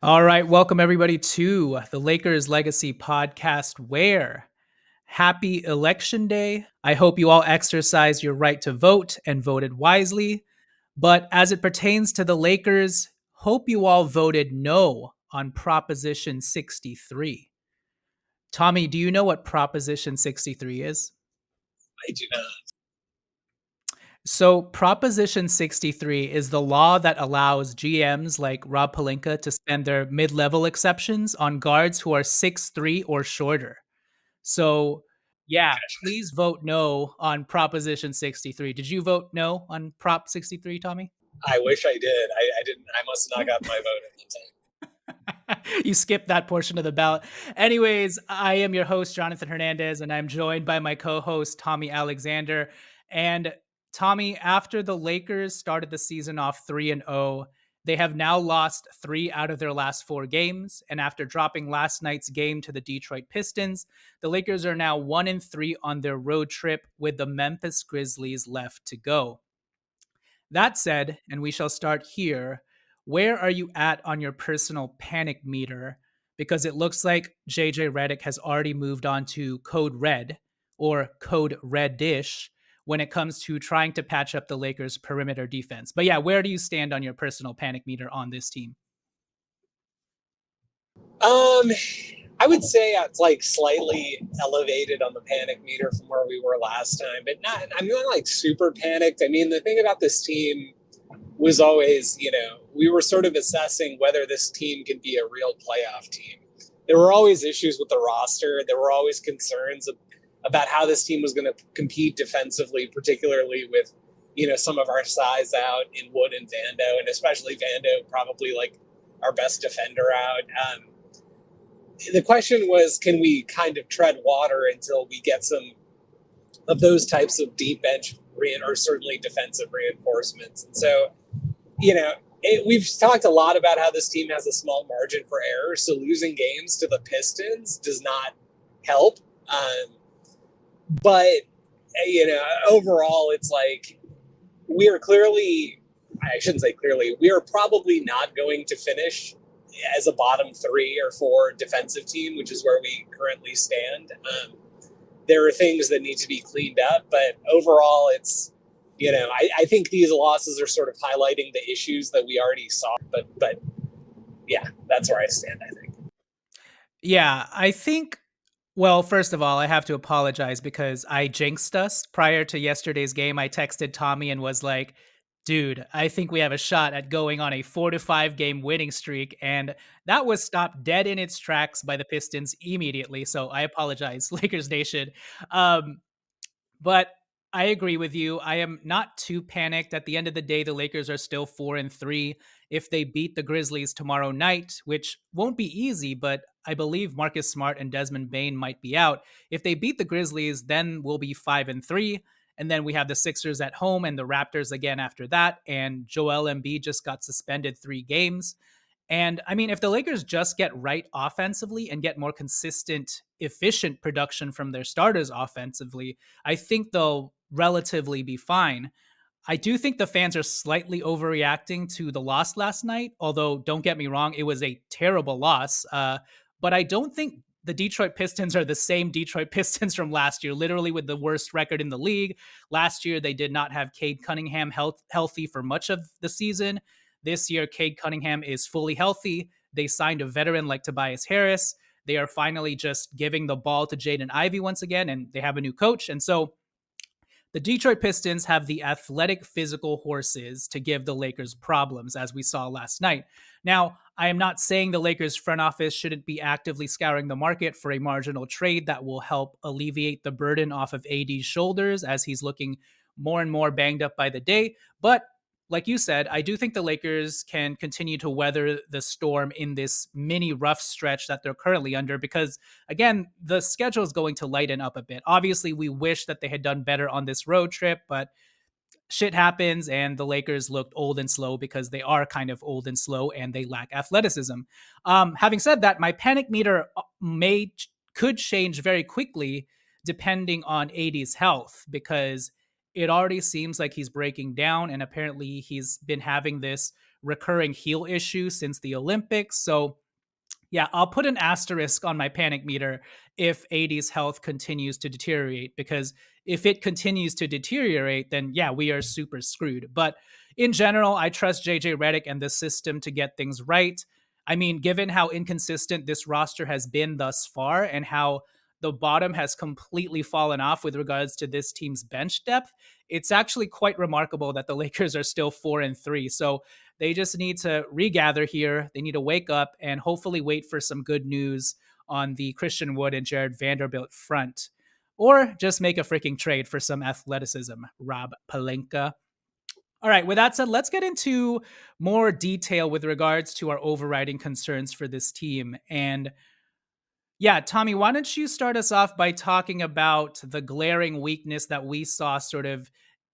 All right, welcome everybody to the Lakers Legacy Podcast. Where happy election day. I hope you all exercised your right to vote and voted wisely. But as it pertains to the Lakers, hope you all voted no on Proposition 63. Tommy, do you know what Proposition 63 is? I do not. So, Proposition 63 is the law that allows GMs like Rob Pelinka to spend their mid level exceptions on guards who are 6'3" or shorter. So, yeah, please vote no on Proposition 63. Did you vote no on Prop 63, Tommy? I wish I did. I didn't. I must have not got my vote at the time. You skipped that portion of the ballot. Anyways, I am your host, Jonathan Hernandez, and I'm joined by my co host, Tommy Alexander. And Tommy, after the Lakers started the season off 3-0, they have now lost 3 out of their last 4 games. And after dropping last night's game to the Detroit Pistons, the Lakers are now 1-3 on their road trip with the Memphis Grizzlies left to go. That said, and we shall start here, where are you at on your personal panic meter? Because it looks like JJ Redick has already moved on to Code Red or Code Reddish when it comes to trying to patch up the Lakers' perimeter defense. But yeah, where do you stand on your personal panic meter on this team? I would say it's like slightly elevated on the panic meter from where we were last time, but not. I'm not like super panicked. I mean, the thing about this team was always, we were sort of assessing whether this team can be a real playoff team. There were always issues with the roster. There were always concerns about how this team was going to compete defensively, particularly with, some of our size out in Wood and Vando, and especially Vando, probably like our best defender out. The question was, can we kind of tread water until we get some of those types of deep bench or certainly defensive reinforcements? And so, we've talked a lot about how this team has a small margin for error. So losing games to the Pistons does not help. But, overall, it's like we are clearly, I shouldn't say clearly, we are probably not going to finish as a bottom 3 or 4 defensive team, which is where we currently stand. There are things that need to be cleaned up, but overall it's, I think these losses are sort of highlighting the issues that we already saw, but yeah, that's where I stand, I think. Yeah, I think, well, first of all, I have to apologize because I jinxed us prior to yesterday's game. I texted Tommy and was like, dude, I think we have a shot at going on a 4-5 game winning streak. And that was stopped dead in its tracks by the Pistons immediately. So I apologize, Lakers Nation. Um, but I agree with you. I am not too panicked. At the end of the day, the Lakers are still 4-3. If they beat the Grizzlies tomorrow night, which won't be easy, but I believe Marcus Smart and Desmond Bane might be out. If they beat the Grizzlies, then we'll be 5-3. And then we have the Sixers at home and the Raptors again after that. And Joel Embiid just got suspended 3 games. And I mean, if the Lakers just get right offensively and get more consistent, efficient production from their starters offensively, I think they'll relatively be fine. I do think the fans are slightly overreacting to the loss last night, although don't get me wrong, it was a terrible loss. But I don't think the Detroit Pistons are the same Detroit Pistons from last year, literally with the worst record in the league. Last year, they did not have Cade Cunningham healthy for much of the season. This year, Cade Cunningham is fully healthy. They signed a veteran like Tobias Harris. They are finally just giving the ball to Jaden Ivey once again, and they have a new coach. And so the Detroit Pistons have the athletic physical horses to give the Lakers problems, as we saw last night. Now, I am not saying the Lakers front office shouldn't be actively scouring the market for a marginal trade that will help alleviate the burden off of AD's shoulders as he's looking more and more banged up by the day. But like you said, I do think the Lakers can continue to weather the storm in this mini rough stretch that they're currently under because, again, the schedule is going to lighten up a bit. Obviously, we wish that they had done better on this road trip, but shit happens and the Lakers looked old and slow because they are kind of old and slow and they lack athleticism. Having said that, my panic meter could change very quickly depending on AD's health because it already seems like he's breaking down and apparently he's been having this recurring heel issue since the Olympics. So yeah, I'll put an asterisk on my panic meter if AD's health continues to deteriorate, because if it continues to deteriorate, then yeah, we are super screwed. But in general, I trust JJ Redick and the system to get things right. I mean, given how inconsistent this roster has been thus far and how the bottom has completely fallen off with regards to this team's bench depth, it's actually quite remarkable that the Lakers are still 4-3. So they just need to regather here. They need to wake up and hopefully wait for some good news on the Christian Wood and Jared Vanderbilt front. Or just make a freaking trade for some athleticism, Rob Pelinka. All right, with that said, let's get into more detail with regards to our overriding concerns for this team. And yeah, Tommy, why don't you start us off by talking about the glaring weakness that we saw sort of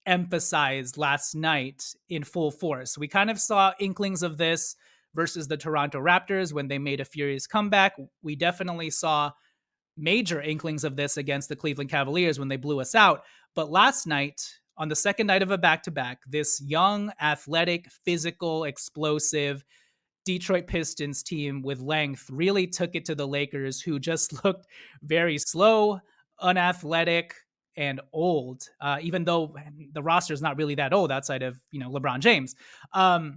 emphasized last night in full force? We kind of saw inklings of this versus the Toronto Raptors when they made a furious comeback. We definitely saw major inklings of this against the Cleveland Cavaliers when they blew us out. But last night, on the second night of a back to back, this young, athletic, physical, explosive Detroit Pistons team with length really took it to the Lakers, who just looked very slow, unathletic, and old. Even though the roster is not really that old outside of LeBron James. But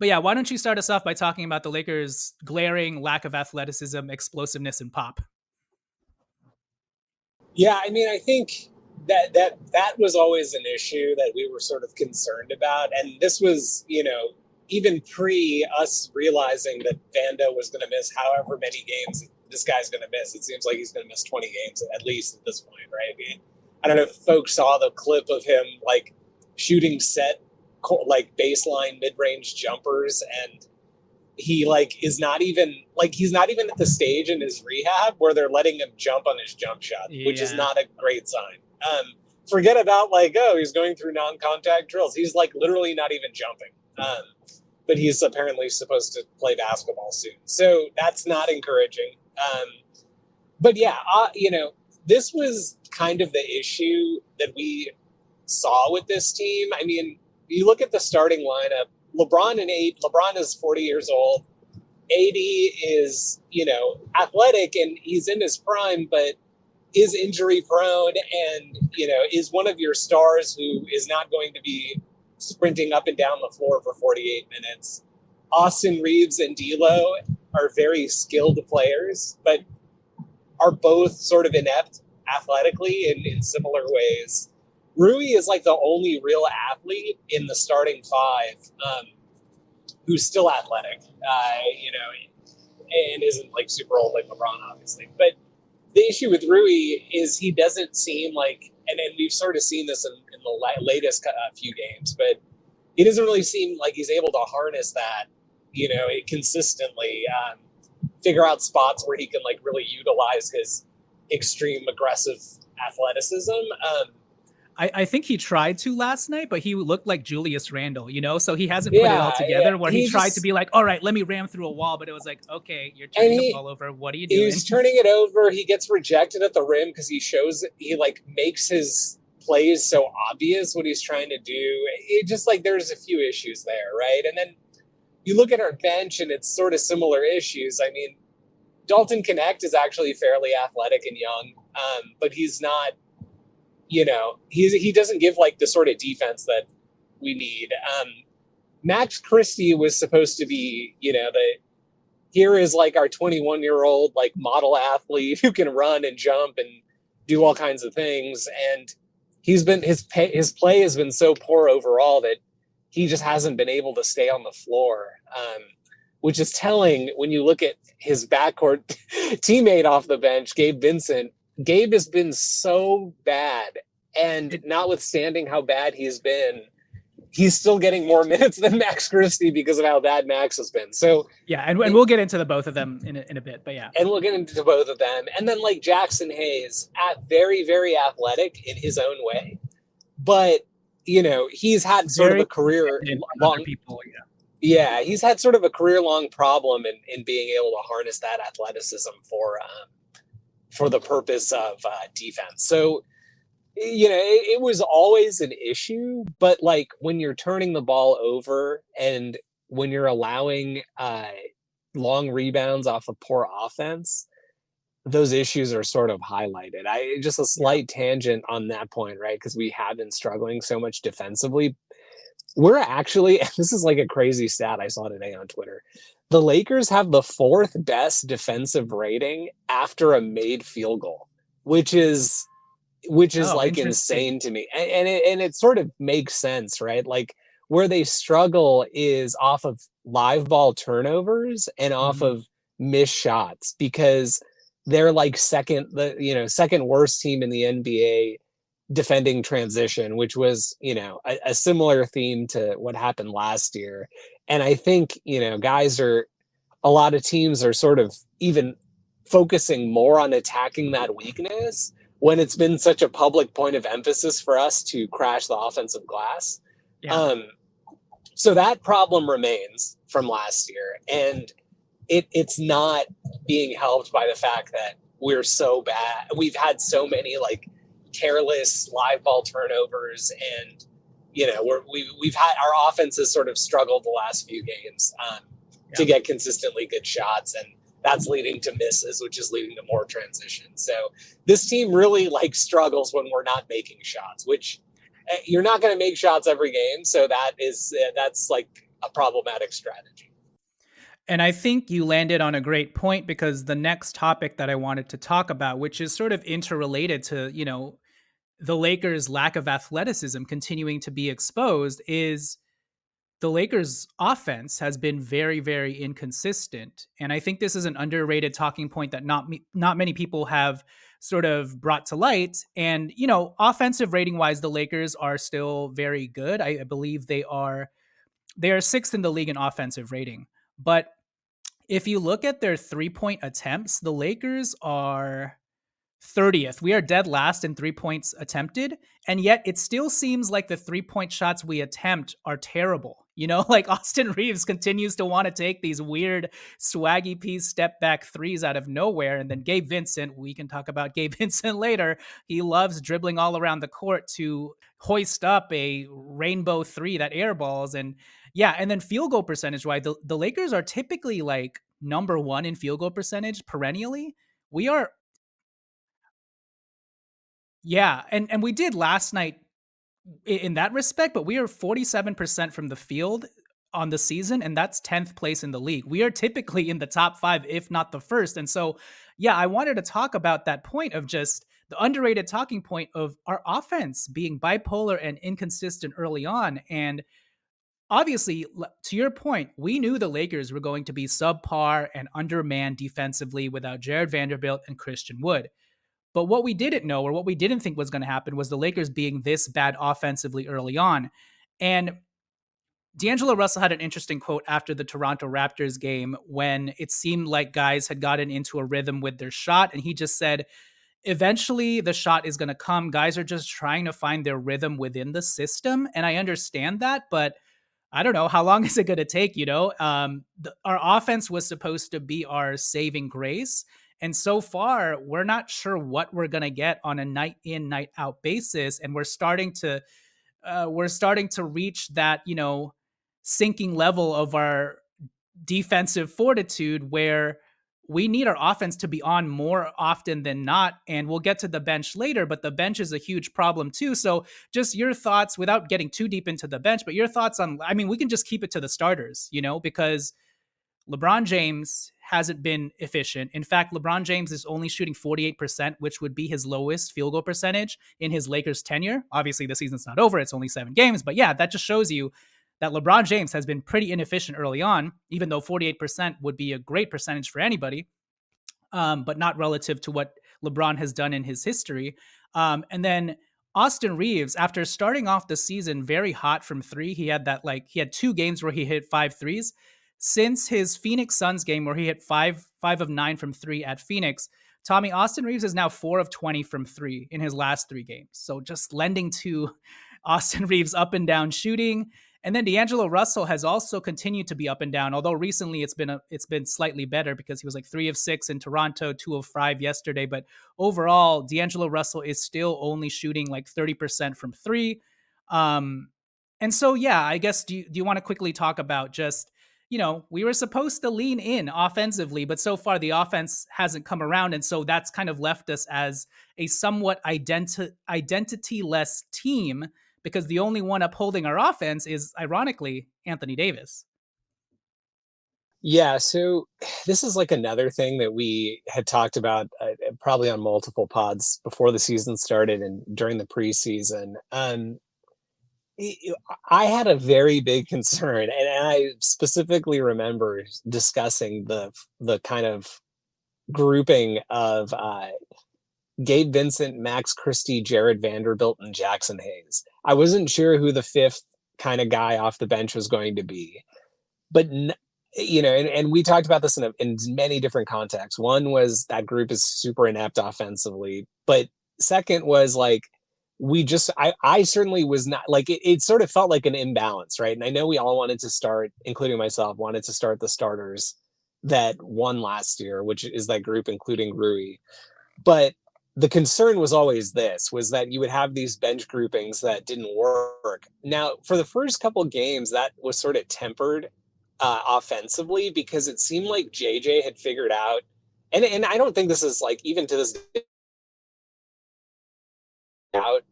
yeah, why don't you start us off by talking about the Lakers' glaring lack of athleticism, explosiveness, and pop? Yeah, I mean, I think that was always an issue that we were sort of concerned about, and this was, even pre us realizing that Vando was going to miss however many games this guy's going to miss. It seems like he's going to miss 20 games at least at this point, right? I mean, I don't know if folks saw the clip of him like shooting set like baseline mid-range jumpers, and he like is not even like he's not even at the stage in his rehab where they're letting him jump on his jump shot, which is Yeah. not a great sign. Forget about like, oh, he's going through non-contact drills. He's like literally not even jumping. But he's apparently supposed to play basketball soon, so that's not encouraging. But yeah, this was kind of the issue that we saw with this team. I mean, you look at the starting lineup. LeBron is 40 years old. AD is, athletic and he's in his prime, but is injury prone and, is one of your stars who is not going to be sprinting up and down the floor for 48 minutes. Austin Reeves and D'Lo are very skilled players, but are both sort of inept athletically in similar ways. Rui is like the only real athlete in the starting five who's still athletic, and isn't like super old like LeBron, obviously. But the issue with Rui is he doesn't seem like, and we've sort of seen this in the latest few games, but he doesn't really seem like he's able to harness that, consistently, figure out spots where he can like really utilize his extreme aggressive athleticism. I think he tried to last night, but he looked like Julius Randle, so he hasn't put it all Yeah, together where he tried to be like, all right, let me ram through a wall. But it was like, okay, you're and turning the ball over. What are you doing? he's turning it over. He gets rejected at the rim because he like makes his plays so obvious what he's trying to do. It just like there's a few issues there, right? And then you look at our bench and it's sort of similar issues. I mean, Dalton Connect is actually fairly athletic and young, but he's not, he doesn't give like the sort of defense that we need. Max Christie was supposed to be, here is like our 21-year-old like model athlete who can run and jump and do all kinds of things. And his play has been so poor overall that he just hasn't been able to stay on the floor, which is telling when you look at his backcourt teammate off the bench, Gabe Vincent. Gabe has been so bad, and notwithstanding how bad he's been, he's still getting more minutes than Max Christie because of how bad Max has been. So yeah, and we'll get into the both of them in a bit, but yeah. And we'll get into both of them. And then like Jackson Hayes, very, very athletic in his own way. But, he's had sort of a career long people, yeah, he's had sort of a career-long problem in being able to harness that athleticism for the purpose of defense. So, it was always an issue, but like when you're turning the ball over and when you're allowing long rebounds off of poor offense, those issues are sort of highlighted. I just a Yeah. slight tangent on that point, right? Because we have been struggling so much defensively. We're actually, this is like a crazy stat I saw today on Twitter. The Lakers have the fourth best defensive rating after a made field goal, which is Oh, like interesting. insane to me. And it sort of makes sense, right? Like where they struggle is off of live ball turnovers and off Mhm. of missed shots because they're like second worst team in the NBA defending transition, which was, a similar theme to what happened last year. And I think, a lot of teams are sort of even focusing more on attacking that weakness when it's been such a public point of emphasis for us to crash the offensive glass. Yeah. Um, so that problem remains from last year, and it's not being helped by the fact that we're so bad. We've had so many like careless live ball turnovers, and we've had our offense has sort of struggled the last few games to Yeah. get consistently good shots, and that's leading to misses, which is leading to more transitions. So this team really like struggles when we're not making shots, which you're not going to make shots every game. So that's like a problematic strategy. And I think you landed on a great point because the next topic that I wanted to talk about, which is sort of interrelated to, the Lakers' lack of athleticism continuing to be exposed, is the Lakers' offense has been very, very inconsistent. And I think this is an underrated talking point that not many people have sort of brought to light. And, offensive rating wise, the Lakers are still very good. I believe they are sixth in the league in offensive rating. But if you look at their 3-point attempts, the Lakers are 30th. We are dead last in 3 points attempted. And yet it still seems like the 3-point shots we attempt are terrible. Like Austin Reeves continues to want to take these weird swaggy piece step back threes out of nowhere. And then Gabe Vincent, we can talk about Gabe Vincent later. He loves dribbling all around the court to hoist up a rainbow three that airballs. And yeah, and then field goal percentage wise, the Lakers are typically like number one in field goal percentage perennially. We are Yeah, and we did last night in that respect, but we are 47% from the field on the season, and that's 10th place in the league. We are typically in the top 5, if not the first. And so, yeah, I wanted to talk about that point of just the underrated talking point of our offense being bipolar and inconsistent early on. And obviously, to your point, we knew the Lakers were going to be subpar and undermanned defensively without Jared Vanderbilt and Christian Wood. But what we didn't know, or what we didn't think was going to happen, was the Lakers being this bad offensively early on. And D'Angelo Russell had an interesting quote after the Toronto Raptors game when it seemed like guys had gotten into a rhythm with their shot. And he just said, eventually the shot is going to come. Guys are just trying to find their rhythm within the system. And I understand that, but I don't know how long is it going to take. Our offense was supposed to be our saving grace, and so far we're not sure what we're going to get on a night in night out basis, and we're starting to reach that sinking level of our defensive fortitude where we need our offense to be on more often than not. And we'll get to the bench later, but the bench is a huge problem too. So just your thoughts, without getting too deep into the bench, but your thoughts on, I mean, we can just keep it to the starters, because LeBron James hasn't been efficient. In fact, LeBron James is only shooting 48%, which would be his lowest field goal percentage in his Lakers tenure. Obviously, the season's not over. It's only 7 games. But yeah, that just shows you that LeBron James has been pretty inefficient early on, even though 48% would be a great percentage for anybody, but not relative to what LeBron has done in his history. And then Austin Reeves, after starting off the season very hot from three, he had 2 games where he hit 5 threes. Since his Phoenix Suns game where he hit five of 9 from three at Phoenix, Tommy, Austin Reeves is now 4 of 20 from three in his last 3 games. So just lending to Austin Reeves up and down shooting. And then D'Angelo Russell has also continued to be up and down, although recently it's been slightly better because he was like 3 of 6 in Toronto, 2 of 5 yesterday. But overall, D'Angelo Russell is still only shooting like 30% from three. And so, yeah, I guess do you want to quickly talk about just we were supposed to lean in offensively, but so far the offense hasn't come around. And so that's kind of left us as a somewhat identity-less team because the only one upholding our offense is, ironically, Anthony Davis. Yeah, so this is like another thing that we had talked about probably on multiple pods before the season started and during the preseason. I I had a very big concern, and I specifically remember discussing the kind of grouping of Gabe Vincent, Max Christie, Jared Vanderbilt, and Jackson Hayes. I wasn't sure who the fifth kind of guy off the bench was going to be, but and we talked about this in many different contexts. One was that group is super inept offensively, but second was like I certainly was not like it sort of felt like an imbalance, right? And I know we all wanted to start, including myself, wanted to start the starters that won last year, which is that group including Rui. But the concern was always this was that you would have these bench groupings that didn't work. Now, for the first couple games, that was sort of tempered offensively because it seemed like JJ had figured out, and I don't think this is like even to this day out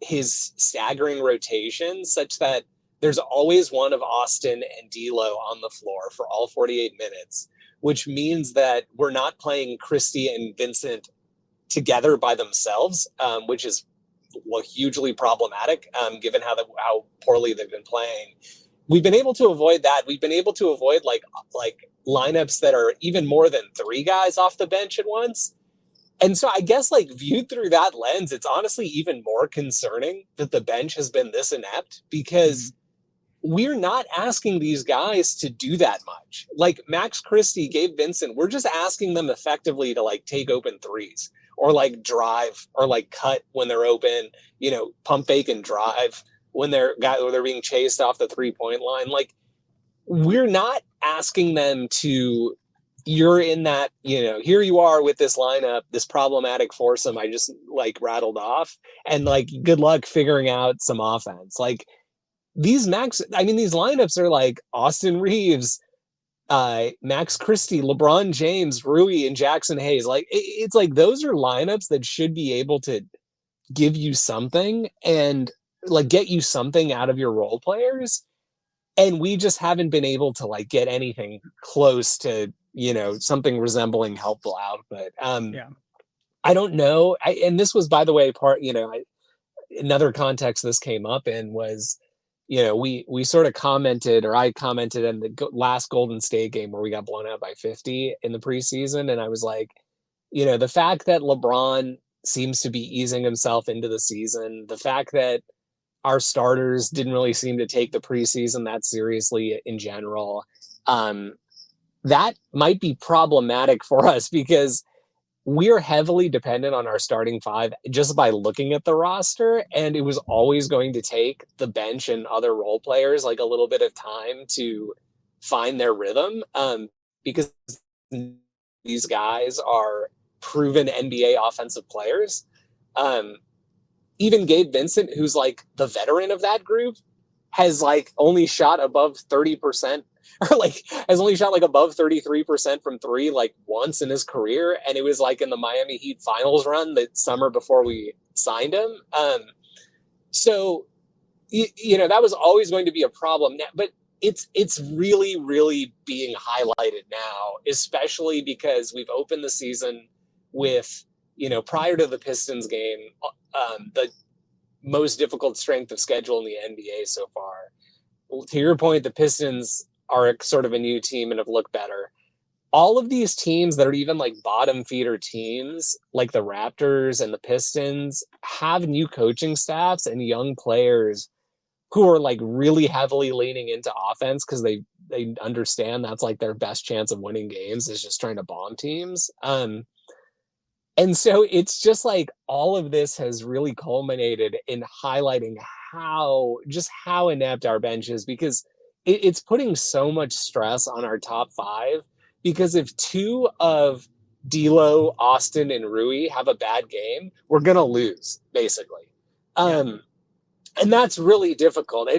his staggering rotation such that there's always one of Austin and D'Lo on the floor for all 48 minutes, which means that we're not playing Christie and Vincent together by themselves, which is hugely problematic given how poorly they've been playing. We've been able to avoid that. We've been able to avoid like lineups that are even more than three guys off the bench at once. And so I guess like viewed through that lens, it's honestly even more concerning that the bench has been this inept because we're not asking these guys to do that much. Like Max Christie, Gabe Vincent, we're just asking them effectively to like take open threes or like drive or like cut when they're open, pump fake and drive when they're being chased off the 3-point line. Like we're not asking them to, you're in that, here you are with this lineup, this problematic foursome I just like rattled off, and like good luck figuring out some offense. Like these lineups are like Austin Reeves, Max Christie, LeBron James, Rui, and Jackson Hayes. Like it's like those are lineups that should be able to give you something and like get you something out of your role players. And we just haven't been able to like get anything close to, something resembling helpful output. Yeah. I don't know. And this was, by the way, another context this came up in was, we sort of commented, or I commented in the last Golden State game where we got blown out by 50 in the preseason. And I was like, the fact that LeBron seems to be easing himself into the season, the fact that our starters didn't really seem to take the preseason that seriously in general, that might be problematic for us because we're heavily dependent on our starting five just by looking at the roster. And it was always going to take the bench and other role players like a little bit of time to find their rhythm, because these guys are proven NBA offensive players. Even Gabe Vincent, who's like the veteran of that group, has like only shot above 30% or like has only shot like above 33% from three like once in his career. And it was like in the Miami Heat finals run the summer before we signed him. So, that was always going to be a problem. But it's really, really being highlighted now, especially because we've opened the season with, prior to the Pistons game, the most difficult strength of schedule in the NBA so far. To your point, the Pistons are sort of a new team and have looked better. All of these teams that are even like bottom feeder teams, like the Raptors and the Pistons, have new coaching staffs and young players who are like really heavily leaning into offense because they understand that's like their best chance of winning games is just trying to bomb teams. And so it's just like all of this has really culminated in highlighting how inept our bench is because it's putting so much stress on our top five. Because if two of D'Lo, Austin, and Rui have a bad game, we're gonna lose basically. Yeah. And that's really difficult.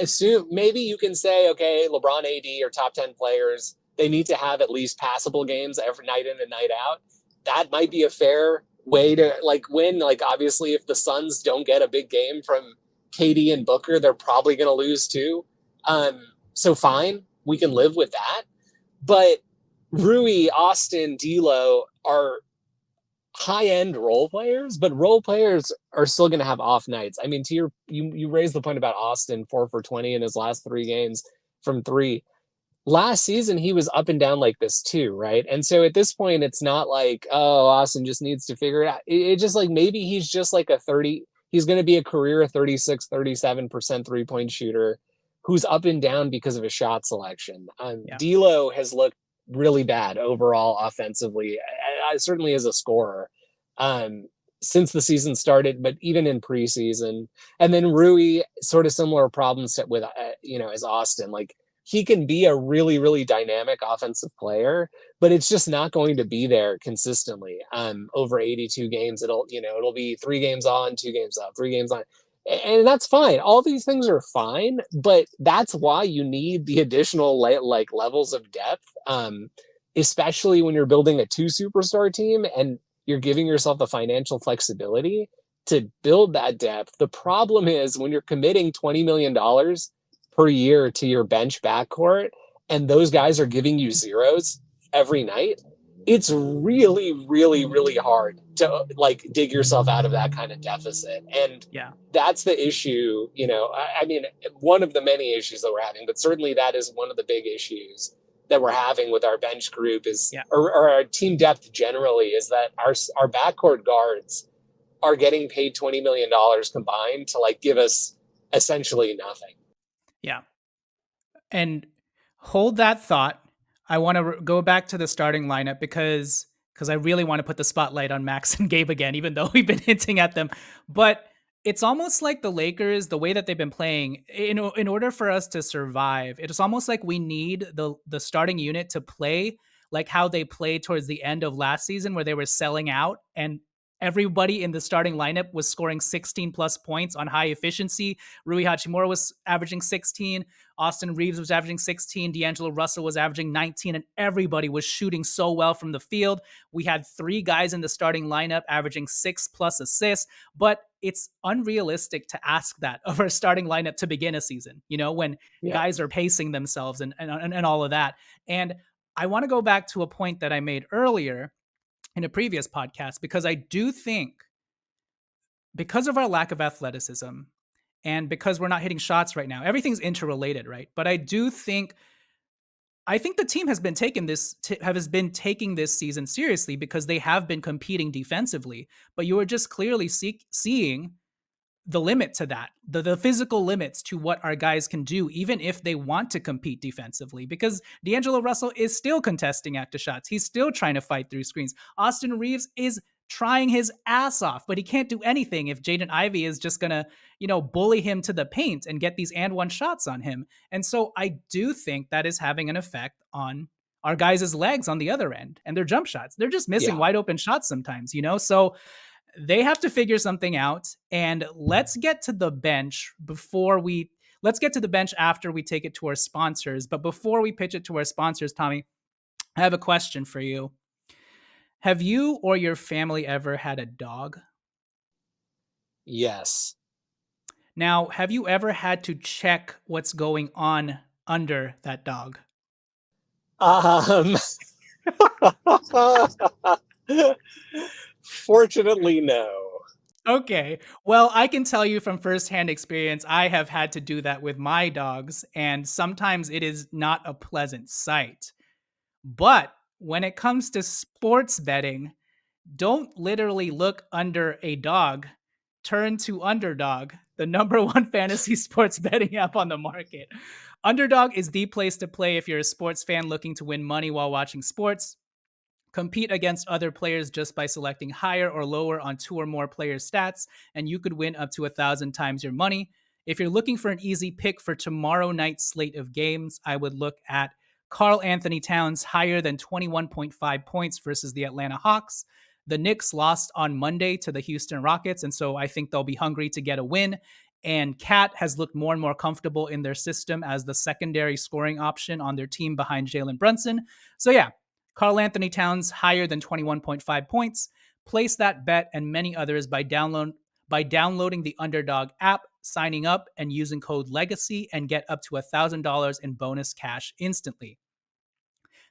Assume maybe you can say, okay, LeBron, AD are top 10 players. They need to have at least passable games every night in and night out. That might be a fair way to like win. Like obviously, if the Suns don't get a big game from KD and Booker, they're probably going to lose too. So fine, we can live with that. But Rui, Austin, D'Lo are high end role players, but role players are still going to have off nights. I mean, you raised the point about Austin 4 for 20 in his last 3 games from three. Last season he was up and down like this too, right? And so at this point, it's not like, oh, Austin just needs to figure it out. It just like maybe he's just like a 30. He's going to be a career 36, 37% 3 point shooter who's up and down because of his shot selection. Yeah. D'Lo has looked really bad overall offensively, certainly as a scorer, um, since the season started, but even in preseason. And then Rui, sort of similar problems with, as Austin. Like he can be a really, really dynamic offensive player, but it's just not going to be there consistently. Over 82 games, it'll be 3 games on, 2 games off, 3 games on. And that's fine. All these things are fine, but that's why you need the additional like levels of depth, especially when you're building a 2 superstar team and you're giving yourself the financial flexibility to build that depth. The problem is when you're committing $20 million per year to your bench backcourt and those guys are giving you zeros every night, it's really, really, really hard to like dig yourself out of that kind of deficit. And Yeah. that's the issue, I mean, one of the many issues that we're having, but certainly that is one of the big issues that we're having with our bench group is, Yeah. or our team depth generally, is that our backcourt guards are getting paid $20 million combined to like give us essentially nothing. Yeah. And hold that thought. I want to go back to the starting lineup because I really want to put the spotlight on Max and Gabe again, even though we've been hinting at them. But it's almost like the Lakers, the way that they've been playing, in order for us to survive, it's almost like we need the starting unit to play like how they played towards the end of last season, where they were selling out and everybody in the starting lineup was scoring 16 plus points on high efficiency. Rui Hachimura was averaging 16. Austin Reeves was averaging 16. D'Angelo Russell was averaging 19, and everybody was shooting so well from the field. We had 3 guys in the starting lineup averaging 6 plus assists, but it's unrealistic to ask that of our starting lineup to begin a season, when Yeah. guys are pacing themselves and all of that. And I want to go back to a point that I made earlier in a previous podcast, because I do think because of our lack of athleticism and because we're not hitting shots right now, everything's interrelated, right? But I think the team has been taking this season seriously because they have been competing defensively. But you are just clearly seeing the limit to that, the physical limits to what our guys can do, even if they want to compete defensively, because D'Angelo Russell is still contesting after shots. He's still trying to fight through screens. Austin Reeves is trying his ass off, but he can't do anything if Jaden Ivey is just going to, bully him to the paint and get these and one shots on him. And so I do think that is having an effect on our guys' legs on the other end and their jump shots. They're just missing Yeah. wide open shots sometimes. So they have to figure something out. And let's get to the bench after we take it to our sponsors. But before we pitch it to our sponsors, Tommy, I have a question for you. Have you or your family ever had a dog? Yes. Now, have you ever had to check what's going on under that dog? Um, Fortunately, no. Okay. Well, I can tell you from firsthand experience, I have had to do that with my dogs, and sometimes it is not a pleasant sight. But when it comes to sports betting, don't literally look under a dog. Turn to Underdog, the number one fantasy sports betting app on the market. Underdog is the place to play if you're a sports fan looking to win money while watching sports. Compete against other players just by selecting higher or lower on 2 or more players' stats, and you could win up to 1,000 times your money. If you're looking for an easy pick for tomorrow night's slate of games, I would look at Karl Anthony Towns higher than 21.5 points versus the Atlanta Hawks. The Knicks lost on Monday to the Houston Rockets, and so I think they'll be hungry to get a win. And Cat has looked more and more comfortable in their system as the secondary scoring option on their team behind Jalen Brunson. So, yeah, Karl Anthony Towns higher than 21.5 points. Place that bet and many others by downloading the Underdog app, signing up, and using code LEGACY and get up to $1,000 in bonus cash instantly.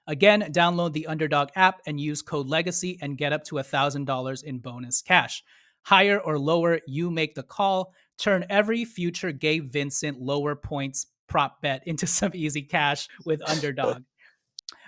Again, download the Underdog app and use code LEGACY and get up to $1,000 in bonus cash. Higher or lower, you make the call. Turn every future Gabe Vincent lower points prop bet into some easy cash with Underdog.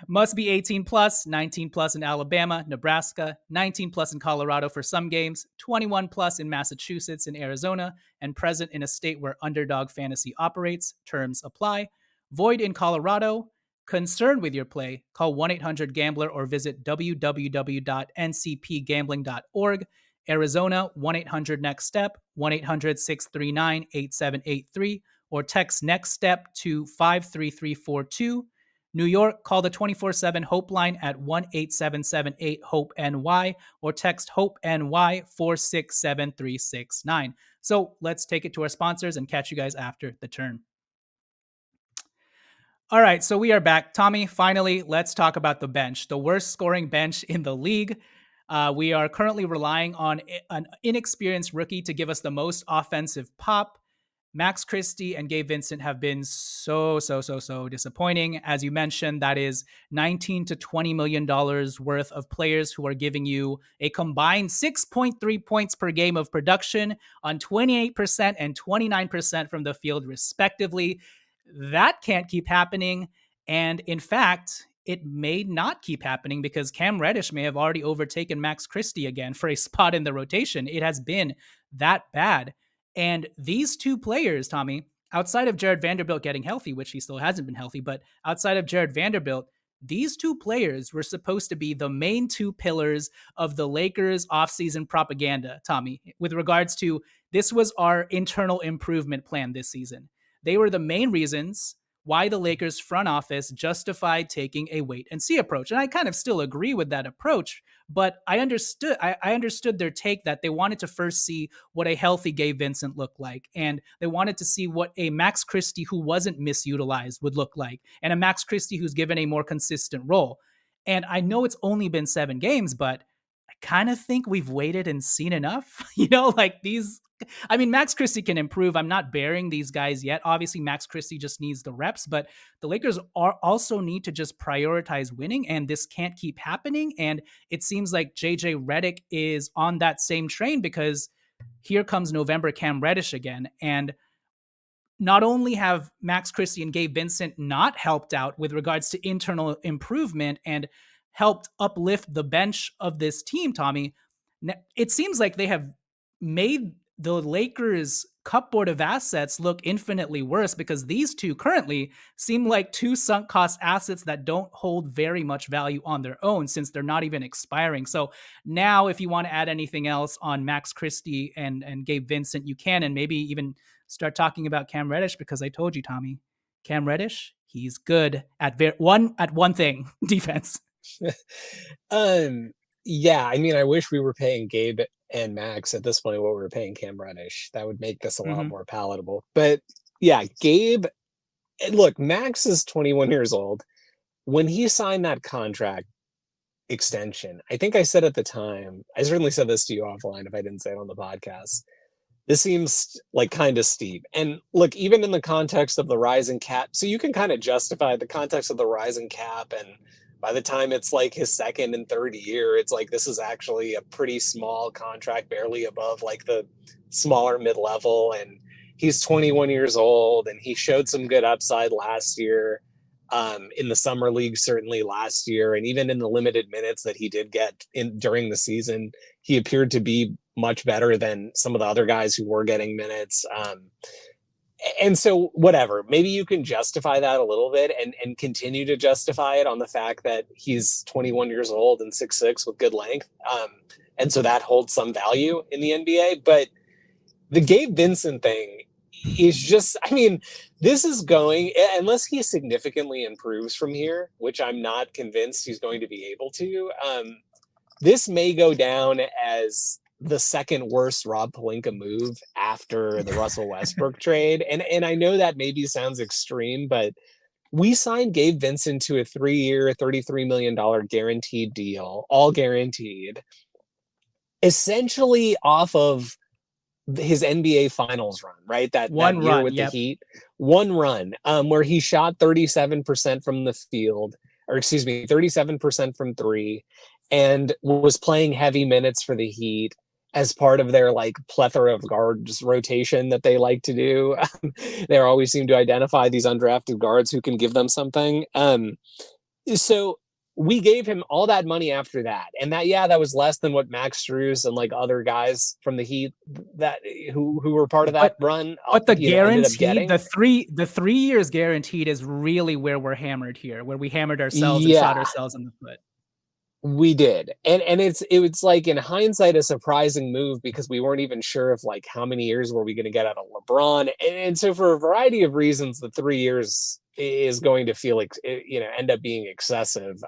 Must be 18 plus, 19 plus in Alabama, Nebraska, 19 plus in Colorado for some games, 21 plus in Massachusetts and Arizona, and present in a state where Underdog Fantasy operates. Terms apply. Void in Colorado. Concerned with your play? Call 1-800-GAMBLER or visit www.ncpgambling.org. Arizona, 1-800-NEXT-STEP, 1-800-639-8783, or text NEXT STEP to 53342. New York, call the 24/7 Hope line at 1-877-8-HOPE-NY or text HOPE-NY 467-369. So let's take it to our sponsors and catch you guys after the turn. All right, so we are back. Tommy, finally, let's talk about the bench, the worst scoring bench in the league. We are currently relying on an inexperienced rookie to give us the most offensive pop. Max Christie and Gabe Vincent have been so disappointing. As you mentioned, that is $19 to $20 million worth of players who are giving you a combined 6.3 points per game of production on 28% and 29% from the field, respectively. That can't keep happening. And in fact, it may not keep happening because Cam Reddish may have already overtaken Max Christie again for a spot in the rotation. It has been that bad. And these two players, Tommy, outside of Jared Vanderbilt getting healthy, which he still hasn't been healthy, but outside of Jared Vanderbilt, these two players were supposed to be the main two pillars of the Lakers offseason propaganda, Tommy, with regards to this was our internal improvement plan this season. They were the main reasons why the Lakers front office justified taking a wait and see approach. And I kind of still agree with that approach, but I understood their take that they wanted to first see what a healthy Gabe Vincent looked like. And they wanted to see what a Max Christie who wasn't misutilized would look like, and a Max Christie who's given a more consistent role. And I know it's only been 7 games, but I kind of think we've waited and seen enough. Like these I mean, Max Christie can improve. I'm not bearing these guys yet. Obviously, Max Christie just needs the reps, but the Lakers also need to just prioritize winning, and this can't keep happening. And it seems like JJ Redick is on that same train because here comes November Cam Reddish again. And not only have Max Christie and Gabe Vincent not helped out with regards to internal improvement and helped uplift the bench of this team, Tommy, it seems like they have made the Lakers' cupboard of assets look infinitely worse because these two currently seem like two sunk cost assets that don't hold very much value on their own since they're not even expiring. So now if you want to add anything else on Max Christie and Gabe Vincent, you can, and maybe even start talking about Cam Reddish because I told you, Tommy, Cam Reddish, he's good at one thing, defense. Yeah, I mean, I wish we were paying Gabe and Max at this point what we were paying Cam Reddish. That would make this a lot more palatable. But yeah, Gabe, look, Max is 21 years old. When he signed that contract extension, I think I said at the time, I certainly said this to you offline if I didn't say it on the podcast. This seems like kind of steep. And look, even in the context of the rising cap, so you can kind of justify the context of the rising cap. And by the time it's like his second and third year, it's like this is actually a pretty small contract, barely above like the smaller mid level. And he's 21 years old and he showed some good upside last year. In the summer league, certainly last year, and even in the limited minutes that he did get in during the season, he appeared to be much better than some of the other guys who were getting minutes. And so whatever, maybe you can justify that a little bit and continue to justify it on the fact that he's 21 years old and 6'6" with good length. And so that holds some value in the NBA. But the Gabe Vincent thing is just, I mean, this is going, unless he significantly improves from here, which I'm not convinced he's going to be able to, this may go down as the second worst Rob Pelinka move after the Russell Westbrook trade. And I know that maybe sounds extreme, but we signed Gabe Vincent to a 3-year, $33 million guaranteed deal, all guaranteed, essentially off of his NBA Finals run, right? That One year run, with the yep. Heat, one run, where he shot 37% from the field, or excuse me, 37% from three, and was playing heavy minutes for the Heat as part of their like plethora of guards rotation that they like to do. They always seem to identify these undrafted guards who can give them something. So we gave him all that money after that, and that was less than what Max Strus and like other guys from the Heat that who were part of that But run, but the ended up guaranteed, getting. the 3 years guaranteed is really where we're hammered here, where we hammered ourselves and shot Yeah, ourselves in the foot. we did, and it's like in hindsight a surprising move because we weren't even sure if like how many years were we going to get out of LeBron, and so for a variety of reasons, the 3 years is going to feel like end up being excessive.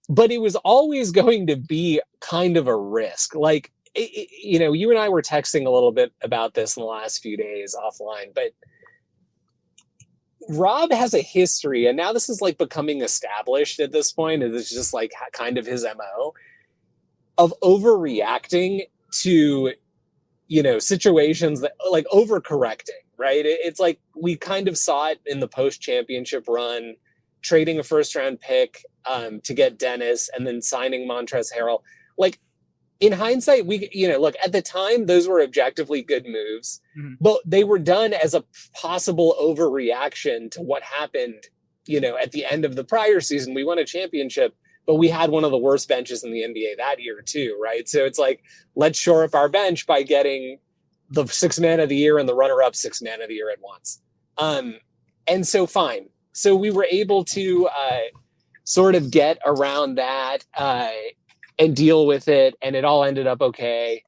But it was always going to be kind of a risk. Like, you and I were texting a little bit about this in the last few days offline, but Rob has a history, and now this is like becoming established at this point. It's just like kind of his MO of overreacting to, situations that like overcorrecting, right? It's like we kind of saw it in the post championship run, trading a first round pick to get Dennis and then signing Montrezl Harrell. Like in hindsight, look at the time, those were objectively good moves, Mhm. but they were done as a possible overreaction to what happened, at the end of the prior season. We won a championship, but we had one of the worst benches in the NBA that year too, right? So it's like, let's shore up our bench by getting the sixth man of the year and the runner-up sixth man of the year at once. And so fine. So we were able to sort of get around that and deal with it, and it all ended up okay.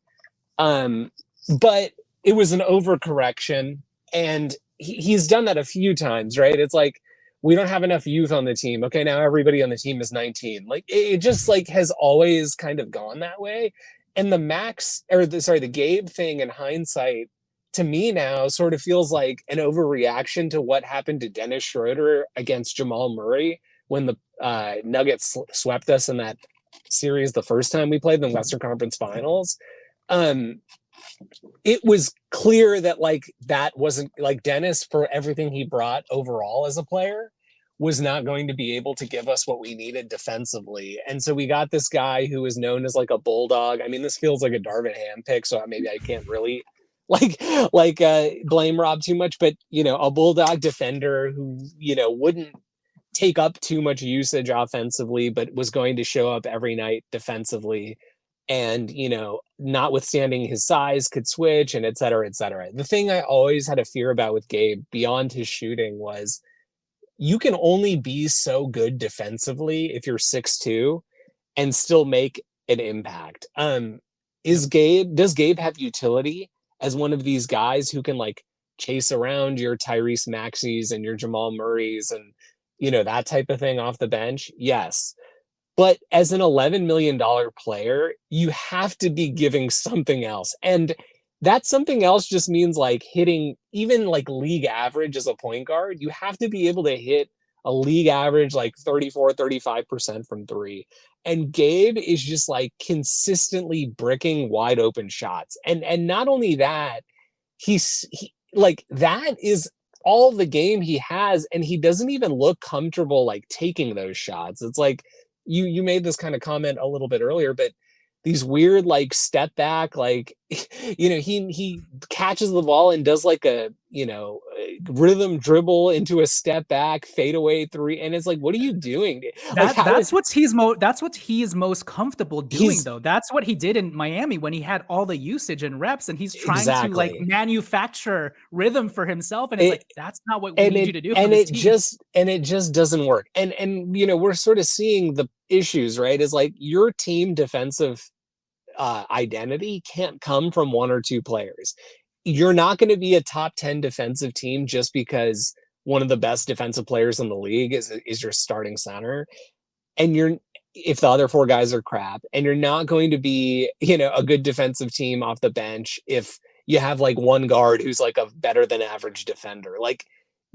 But it was an overcorrection, and he's done that a few times, right? It's like we don't have enough youth on the team. Okay, now everybody on the team is 19. Like it just like has always kind of gone that way. And the Gabe thing in hindsight, to me now sort of feels like an overreaction to what happened to Dennis Schroeder against Jamal Murray when the Nuggets swept us in that series the first time we played in the Western Conference Finals. Um, it was clear that like that wasn't like Dennis, for everything he brought overall as a player, was not going to be able to give us what we needed defensively. And so we got this guy who is known as like a bulldog. I mean, this feels like a Darvin Ham pick, so maybe I can't really blame Rob too much, but a bulldog defender who wouldn't take up too much usage offensively, but was going to show up every night defensively, and notwithstanding his size, could switch, and et cetera, et cetera. The thing I always had a fear about with Gabe beyond his shooting was you can only be so good defensively if you're 6'2" and still make an impact. Yep. Does Gabe have utility as one of these guys who can like chase around your Tyrese Maxeys and your Jamal Murrays and that type of thing off the bench? Yes. But as an $11 million player, you have to be giving something else. And that something else just means like hitting even like league average as a point guard. You have to be able to hit a league average like 34-35% from three. And Gabe is just like consistently bricking wide open shots. And not only that, like that is all the game he has, and he doesn't even look comfortable like taking those shots. It's like you made this kind of comment a little bit earlier, but these weird like step back, like he catches the ball and does like a rhythm dribble into a step back fadeaway three, and it's like, what are you doing? Like That how that's what he is most comfortable doing, he's though. That's what he did in Miami when he had all the usage and reps, and he's trying to like exactly manufacture rhythm for himself, and it's it like that's not what we and need you it to do on and this it team. just doesn't work. And we're sort of seeing the issues, right? Is like your team defensive identity can't come from one or two players. You're not going to be a top 10 defensive team just because one of the best defensive players in the league is your starting center. And if the other four guys are crap, and you're not going to be, a good defensive team off the bench if you have like one guard who's like a better than average defender. Like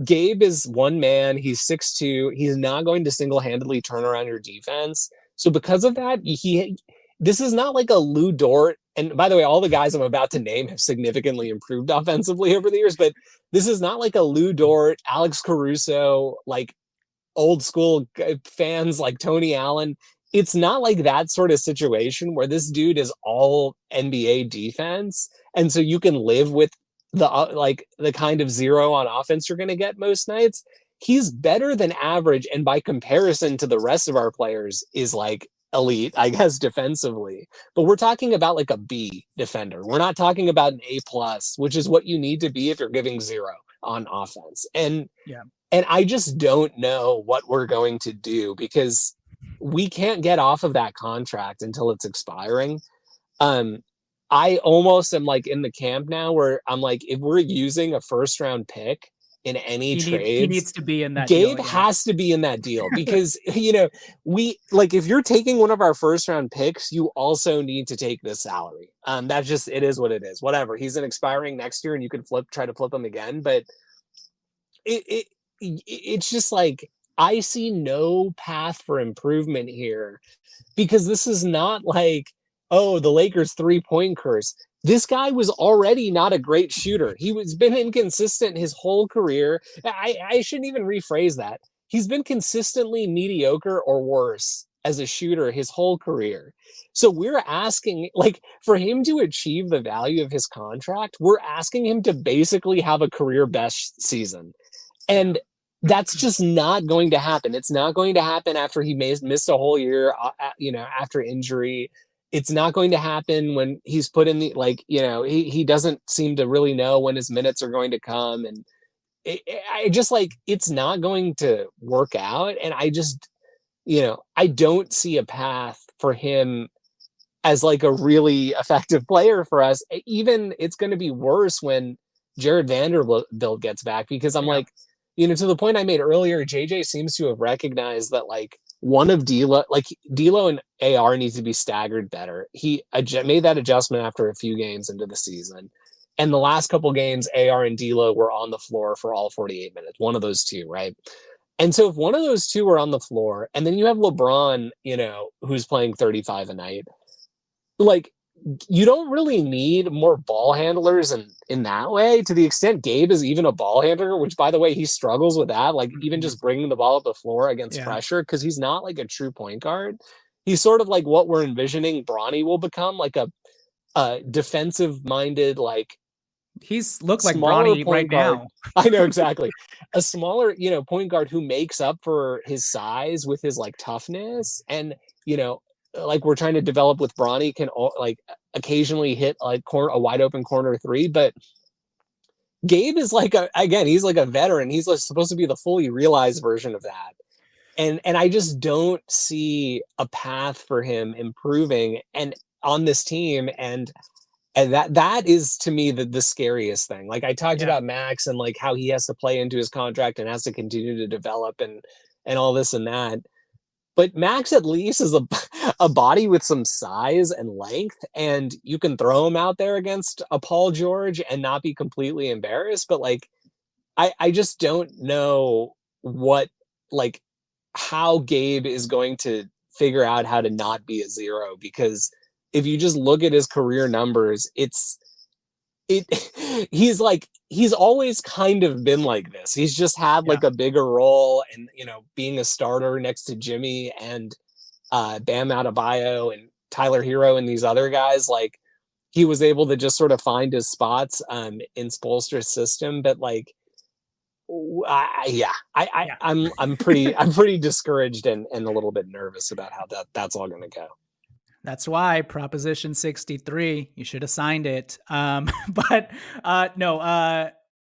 Gabe is one man, he's 6'2", he's not going to single-handedly turn around your defense. So because of that, this is not like a Lou Dort. And by the way, all the guys I'm about to name have significantly improved offensively over the years, but this is not like a Lou Dort, Alex Caruso, like old school fans like Tony Allen. It's not like that sort of situation where this dude is all NBA defense. And so you can live with the kind of zero on offense you're going to get most nights. He's better than average. And by comparison to the rest of our players is like elite, I guess, defensively. But we're talking about like a B defender. We're not talking about an A plus, which is what you need to be if you're giving zero on offense. Yeah. And I just don't know what we're going to do because we can't get off of that contract until it's expiring. Um, I almost am like in the camp now where I'm like, if we're using a first round pick in any He trades, needs to be in that Gabe deal, yeah. has to be in that deal because, we like, if you're taking one of our first round picks, you also need to take this salary. That's just, it is what it is, whatever. He's an expiring next year and you can try to flip him again. But it's just like, I see no path for improvement here because this is not like, oh, the Lakers 3-point curse. This guy was already not a great shooter. He was been inconsistent his whole career. I shouldn't even rephrase that. He's been consistently mediocre or worse as a shooter his whole career. So we're asking, like, for him to achieve the value of his contract, we're asking him to basically have a career best season. And that's just not going to happen. It's not going to happen after he missed a whole year, after injury. It's not going to happen when he's put in the, like, he doesn't seem to really know when his minutes are going to come. And I just like, it's not going to work out. And I just, I don't see a path for him as like a really effective player for us. Even it's going to be worse when Jared Vanderbilt gets back because I'm Yeah. like, to the point I made earlier, JJ seems to have recognized that like one of D'Lo and AR needs to be staggered better. He made that adjustment after a few games into the season. And the last couple games, AR and D'Lo were on the floor for all 48 minutes. One of those two, right? And so if one of those two are on the floor, and then you have LeBron, who's playing 35 a night, like you don't really need more ball handlers in that way. To the extent Gabe is even a ball handler, which by the way he struggles with that, like even just bringing the ball up the floor against pressure, because he's not like a true point guard. He's sort of like what we're envisioning Bronny will become, like a defensive minded, like He's looked like smaller Bronny right point guard. now. I know exactly. A smaller, point guard who makes up for his size with his like toughness, and like we're trying to develop with Bronny, can like occasionally hit like a wide open corner three. But Gabe is like he's like a veteran. He's like supposed to be the fully realized version of that. And I just don't see a path for him improving and on this team. And that is to me the scariest thing. Like I talked Yeah. about Max and like how he has to play into his contract and has to continue to develop and all this and that. But Max at least is a body with some size and length, and you can throw him out there against a Paul George and not be completely embarrassed. But like I just don't know what, like, how Gabe is going to figure out how to not be a zero, because if you just look at his career numbers, it he's always kind of been like this. He's just had Yeah. like a bigger role and being a starter next to Jimmy and Bam Adebayo and Tyler Hero and these other guys. Like he was able to just sort of find his spots in Spoelstra's system, but like Yeah. I'm pretty discouraged and a little bit nervous about how that's all going to go. That's why Proposition 63, you should have signed it. But no,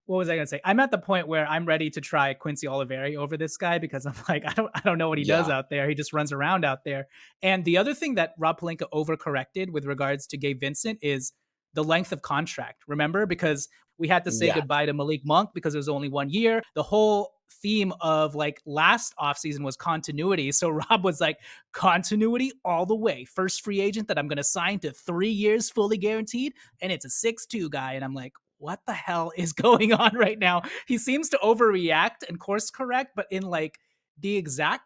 what was I going to say? I'm at the point where I'm ready to try Quincy Oliveri over this guy because I'm like, I don't know what he does Yeah. out there. He just runs around out there. And the other thing that Rob Pelinka overcorrected with regards to Gabe Vincent is the length of contract. Remember, because we had to say Yeah. goodbye to Malik Monk because it was only 1 year. The whole theme of like last offseason was continuity. So Rob was like, continuity all the way. First free agent that I'm going to sign to 3 years fully guaranteed. And it's a 6'2 guy. And I'm like, what the hell is going on right now? He seems to overreact and course correct, but in like the exact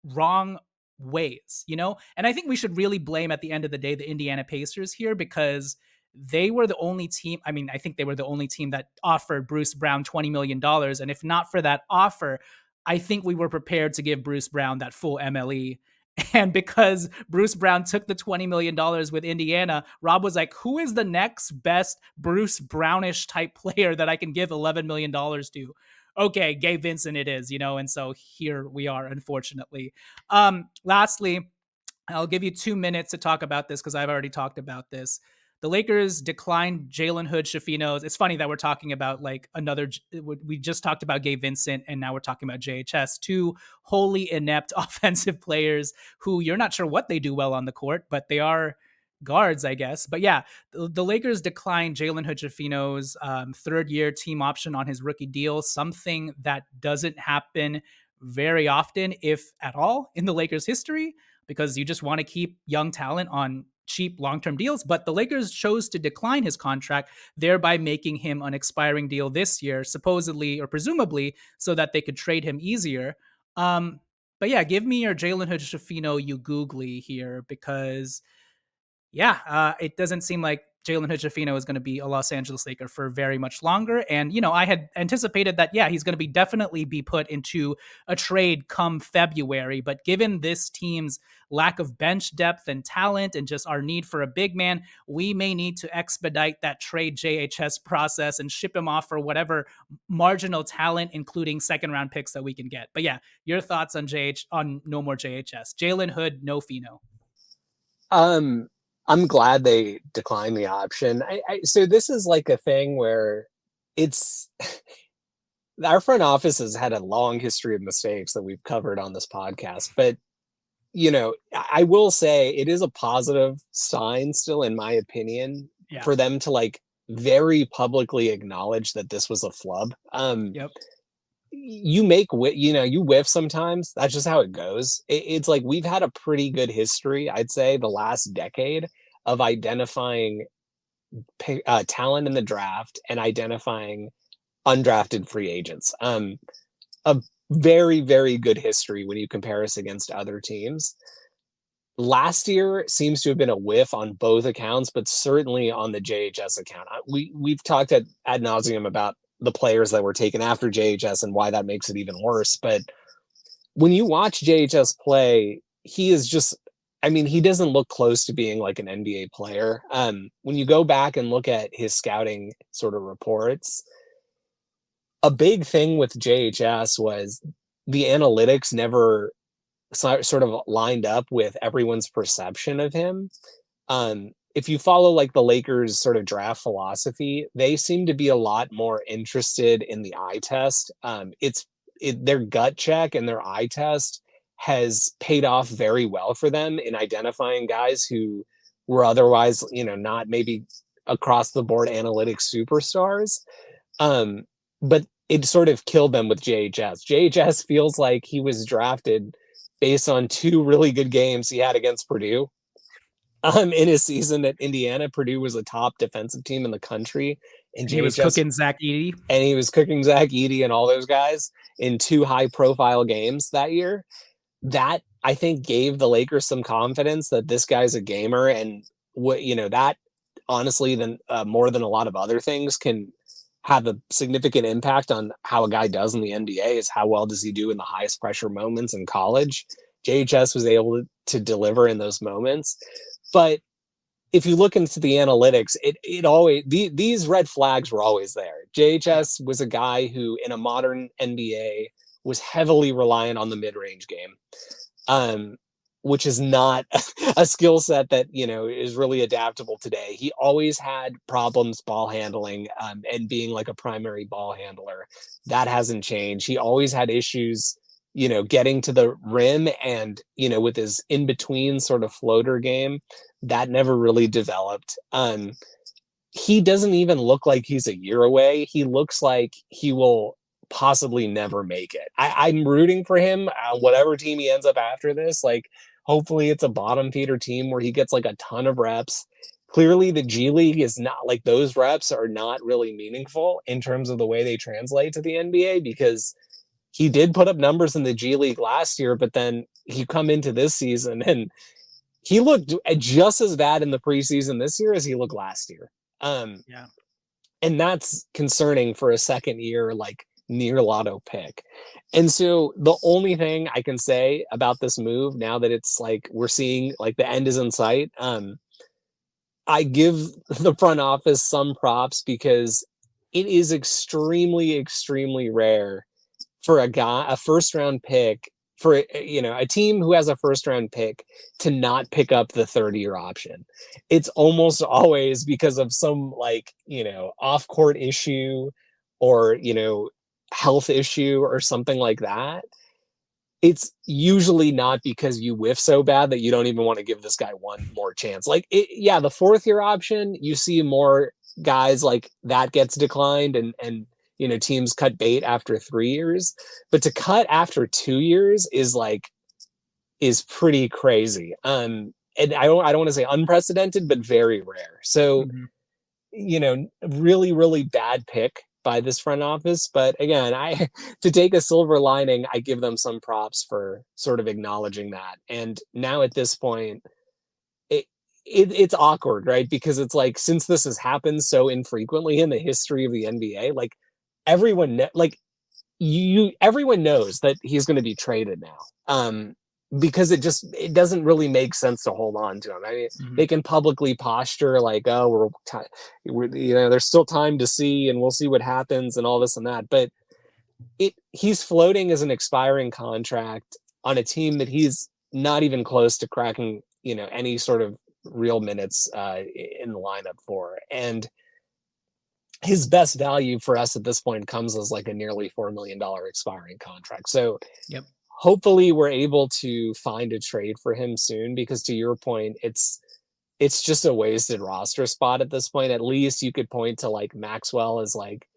wrong ways, you know? And I think we should really blame at the end of the day the Indiana Pacers here because they were the only team. I mean, I think they were the only team that offered Bruce Brown $20 million. And if not for that offer, I think we were prepared to give Bruce Brown that full MLE. And because Bruce Brown took the $20 million with Indiana, Rob was like, who is the next best Bruce Brownish type player that I can give $11 million to? Okay, Gabe Vincent it is, you know, and so here we are, unfortunately. Lastly, I'll give you 2 minutes to talk about this because I've already talked about this. The Lakers declined Jalen Hood Shafinos. It's funny that we're talking about like another. We just talked about Gabe Vincent, and now we're talking about JHS, two wholly inept offensive players who you're not sure what they do well on the court, but they are guards, I guess. But yeah, the Lakers declined Jalen Hood Shafinos' third-year team option on his rookie deal, something that doesn't happen very often, if at all, in the Lakers' history because you just want to keep young talent on cheap long-term deals. But the Lakers chose to decline his contract, thereby making him an expiring deal this year, supposedly or presumably, so that they could trade him easier. But yeah, give me your Jalen Hood Shafino, you googly here, because yeah, it doesn't seem like Jalen Hood-Schifino is going to be a Los Angeles Laker for very much longer. And, you know, I had anticipated that, yeah, he's going to be definitely be put into a trade come February. But given this team's lack of bench depth and talent and just our need for a big man, we may need to expedite that trade JHS process and ship him off for whatever marginal talent, including second round picks that we can get. But yeah, your thoughts on on no more JHS. Jalen Hood, no Fino. I'm glad they declined the option. So this is like a thing where it's our front office has had a long history of mistakes that we've covered on this podcast. But I will say it is a positive sign still, in my opinion, Yeah. for them to like very publicly acknowledge that this was a flub. Yep. You whiff sometimes. That's just how it goes. It's like we've had a pretty good history, I'd say, the last decade of identifying talent in the draft and identifying undrafted free agents. A very, very good history when you compare us against other teams. Last year seems to have been a whiff on both accounts, but certainly on the JHS account. We've talked ad nauseum about the players that were taken after JHS and why that makes it even worse. But when you watch JHS play, he is just, I mean, he doesn't look close to being like an NBA player. When you go back and look at his scouting sort of reports, a big thing with JHS was the analytics never sort of lined up with everyone's perception of him. If you follow like the Lakers sort of draft philosophy, they seem to be a lot more interested in the eye test. Their gut check and their eye test has paid off very well for them in identifying guys who were otherwise, not maybe across the board analytics superstars. But it sort of killed them with JHS. JHS feels like he was drafted based on two really good games he had against Purdue. In his season at Indiana, Purdue was a top defensive team in the country, and he was cooking Zach Edey. And he was cooking Zach Edey and all those guys in two high-profile games that year. That, I think, gave the Lakers some confidence that this guy's a gamer, and that honestly, then more than a lot of other things, can have a significant impact on how a guy does in the NBA. Is how well does he do in the highest pressure moments in college? JHS was able to deliver in those moments. But if you look into the analytics, it always these red flags were always there. JHS was a guy who, in a modern NBA, was heavily reliant on the mid-range game, which is not a skill set that is really adaptable today. He always had problems ball handling and being like a primary ball handler. That hasn't changed. He always had issues getting to the rim, and with his in-between sort of floater game, that never really developed. He doesn't even look like he's a year away. He looks like he will possibly never make it. I'm rooting for him, whatever team he ends up after this. Like, hopefully it's a bottom feeder team where he gets like a ton of reps. Clearly, the G League is not like those reps are not really meaningful in terms of the way they translate to the NBA, because he did put up numbers in the G League last year, but then he come into this season and he looked just as bad in the preseason this year as he looked last year. Um, Yeah. and that's concerning for a second year, like near lotto pick. And so the only thing I can say about this move now that it's like we're seeing like the end is in sight, I give the front office some props because it is extremely, extremely rare for a first round pick for a team who has a first round pick to not pick up the 30-year option. It's almost always because of some like off court issue or health issue or something like that. It's usually not because you whiff so bad that you don't even want to give this guy one more chance. Like, yeah, the fourth year option, you see more guys like that gets declined, and teams cut bait after 3 years. But to cut after 2 years is pretty crazy. And I don't want to say unprecedented, but very rare. So Mhm. really, really bad pick by this front office. But again, to take a silver lining, I give them some props for sort of acknowledging that. And now at this point, it's awkward, right? Because it's like, since this has happened so infrequently in the history of the NBA, like like everyone knows that he's going to be traded now. Because it doesn't really make sense to hold on to him. I mean, Mhm. they can publicly posture like, oh, there's still time to see, and we'll see what happens, and all this and that. But he's floating as an expiring contract on a team that he's not even close to cracking, any sort of real minutes in the lineup for, and his best value for us at this point comes as like a nearly $4 million expiring contract. So Yep. hopefully we're able to find a trade for him soon, because to your point, it's just a wasted roster spot at this point. At least you could point to like Maxwell as like,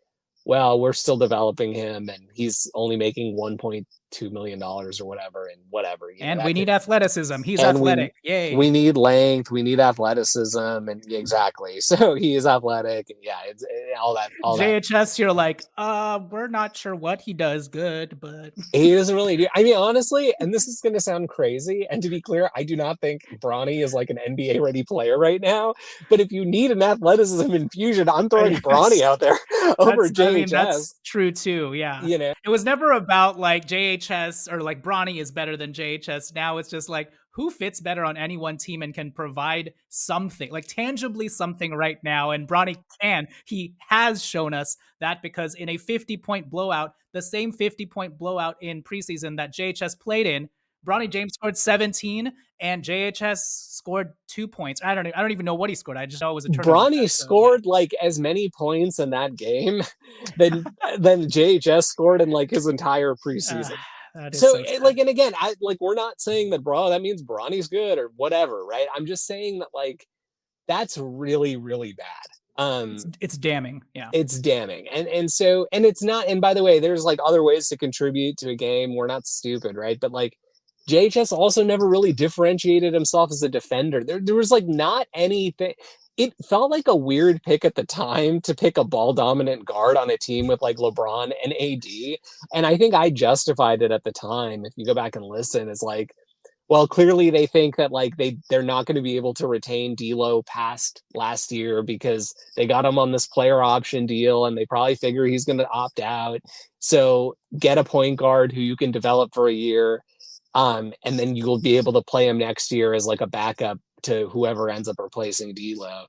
well, we're still developing him and he's only making $1.2 million or whatever, and whatever, And we that could. need athleticism. He's And athletic. we Yay. need length, we need athleticism, and exactly. So he is athletic, and yeah, it's all that. JHS, you're like, we're not sure what he does good, but He doesn't really do. I mean, honestly, and this is going to sound crazy. And to be clear, I do not think Bronny is like an NBA ready player right now. But if you need an athleticism infusion, I'm throwing Bronny yes. out there over I mean, JHS. that's true too. Yeah. You know, It was never about like JHS or like Bronny is better than JHS. Now it's just like who fits better on any one team and can provide something like tangibly something right now. And Bronny can. He has shown us that because in a 50-point blowout, the same 50-point blowout in preseason that JHS played in, Bronny James scored 17 and JHS scored 2 points. I don't even know what he scored. I just know it was a turnover Bronny fest. So yeah. scored like as many points in that game than JHS scored in like his entire Uh, preseason. that is So so sad. like, and again, we're not saying that, bro, that means Bronny's good or whatever, right? I'm just saying that like that's really, really bad. It's damning. Yeah. It's damning. And it's not, and by the way, there's like other ways to contribute to a game. We're not stupid, right? But like JHS also never really differentiated himself as a defender. There was like not anything. It felt like a weird pick at the time to pick a ball dominant guard on a team with like LeBron and AD. And I think I justified it at the time. If you go back and listen, it's like, well, clearly they think that like they're not going to be able to retain D'Lo past last year because they got him on this player option deal, and they probably figure he's going to opt out. So get a point guard who you can develop for a year, and then you'll be able to play him next year as like a backup to whoever ends up replacing D'Lo.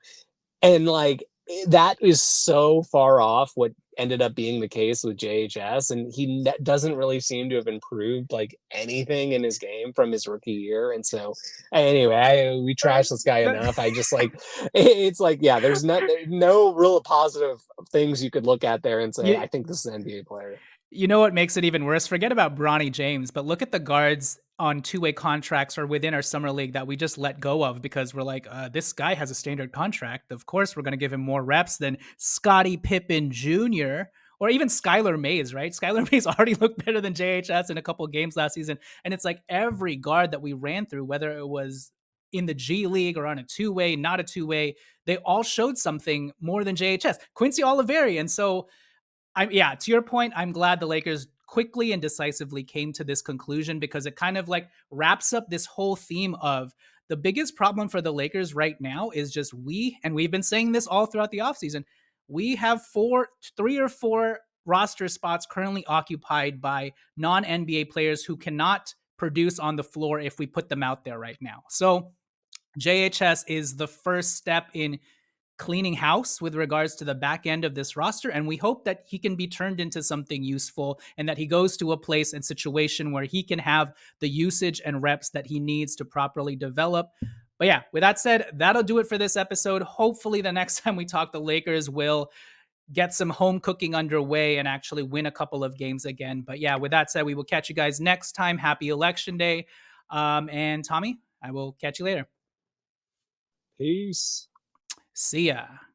And like that is so far off what ended up being the case with JHS, and he doesn't really seem to have improved like anything in his game from his rookie year. And so anyway, we trash this guy enough. I just like it's like, yeah, there's no real positive things you could look at there and say you, I think this is an NBA player. you know what makes it even worse? Forget about Bronny James, but look at the guards on two-way contracts or within our summer league that we just let go of because we're like, this guy has a standard contract. Of course, we're going to give him more reps than Scottie Pippen Jr. or even Skylar Mays, right? Skylar Mays already looked better than JHS in a couple of games last season. And it's like every guard that we ran through, whether it was in the G League or on a two-way, not a two-way, they all showed something more than JHS. Quincy Oliveri. And so yeah, to your point, I'm glad the Lakers quickly and decisively came to this conclusion because it kind of like wraps up this whole theme of the biggest problem for the Lakers right now is just and we've been saying this all throughout the offseason, we have three or four roster spots currently occupied by non-NBA players who cannot produce on the floor if we put them out there right now. So JHS is the first step in cleaning house with regards to the back end of this roster. And we hope that he can be turned into something useful and that he goes to a place and situation where he can have the usage and reps that he needs to properly develop. But yeah, with that said, that'll do it for this episode. Hopefully, the next time we talk, the Lakers will get some home cooking underway and actually win a couple of games again. But yeah, with that said, we will catch you guys next time. Happy Election Day. And Tommy, I will catch you later. Peace. See ya.